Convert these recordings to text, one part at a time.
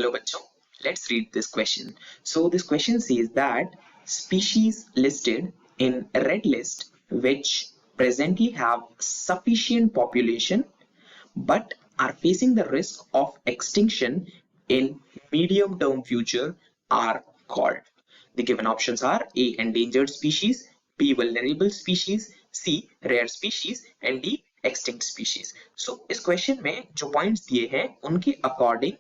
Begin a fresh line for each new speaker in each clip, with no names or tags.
Hello bachcho, let's read this question. So this question says that species listed in red list which presently have sufficient population but are facing the risk of extinction in medium term future are called. The given options are A. endangered species, B. vulnerable species, C. rare species and D. extinct species. So इस question में जो points दिए हैं उनके according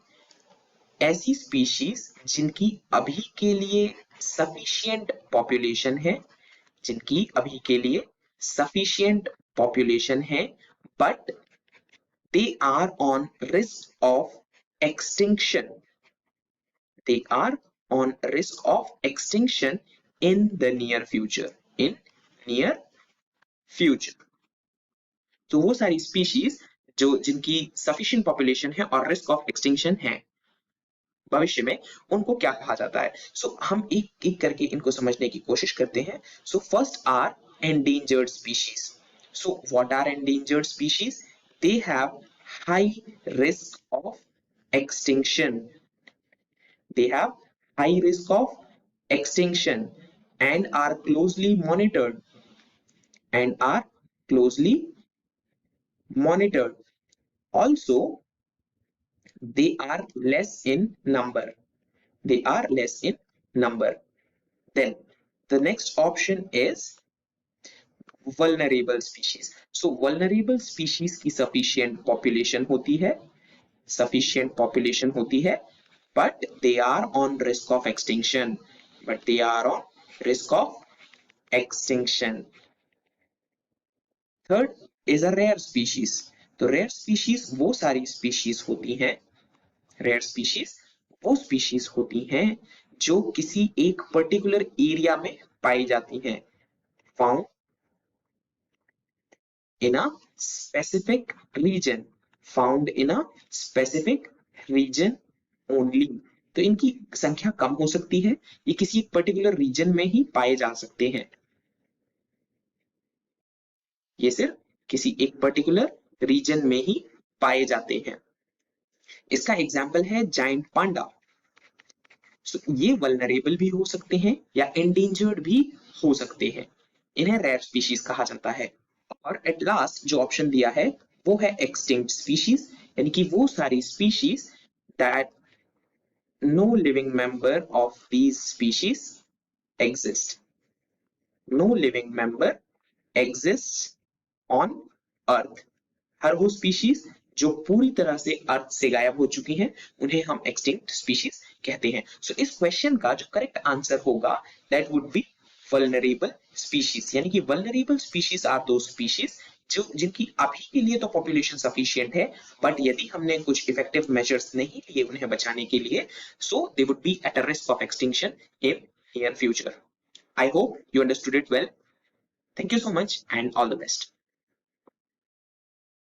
ऐसी species जिनकी अभी के लिए सफिशिएंट पॉपुलेशन है, जिनकी अभी के लिए सफिशिएंट पॉपुलेशन है, but they are on risk of extinction. They are on risk of extinction in the near future. In near future. तो वो सारी स्पीशीज जो जिनकी सफिशिएंट पॉपुलेशन है और रिस्क ऑफ एक्सटिंक्शन है भविष्य में, उनको क्या कहा जाता है. सो हम एक एक करके इनको समझने की कोशिश करते हैं. So first are endangered species. So what are endangered species? They have high risk of extinction. They have high risk of extinction and are closely monitored Also, they are less in number. Then the next option is vulnerable species. So vulnerable species की sufficient population होती है, but they are on risk of extinction. Third is a rare species. तो rare species वो सारी species होती हैं जो किसी एक particular area में पाई जाती हैं. Found in a specific region. Only. तो इनकी संख्या कम हो सकती है, ये किसी पर्टिकुलर रीजन में ही पाए जा सकते हैं. ये सिर्फ किसी एक पर्टिकुलर रीजन में ही पाए जाते हैं. इसका एग्जाम्पल है जायंट पांडा. ये वल्नरेबल भी हो सकते हैं या एंडेंजर्ड भी हो सकते हैं. इन्हें रेयर स्पीशीज कहा जाता है. और एट लास्ट जो ऑप्शन दिया है वो है एक्सटिंक्ट स्पीशीज, यानी कि वो सारी species that no living member of these species exist. No living member exists on earth. हर वो स्पीशीज जो पूरी तरह से अर्थ से गायब हो चुकी हैं उन्हें हम एक्सटिंक्ट स्पीशीज कहते हैं. सो इस क्वेश्चन का जो करेक्ट आंसर होगा that would be vulnerable species. यानी कि vulnerable species are those species जो जिनकी अभी के लिए तो पॉपुलेशन सफिशिएंट है, बट यदि हमने कुछ इफेक्टिव मेजर्स नहीं लिए उन्हें बचाने के लिए, so they would be at a risk of extinction in near future. I hope you understood it well. Thank you so much and all the best.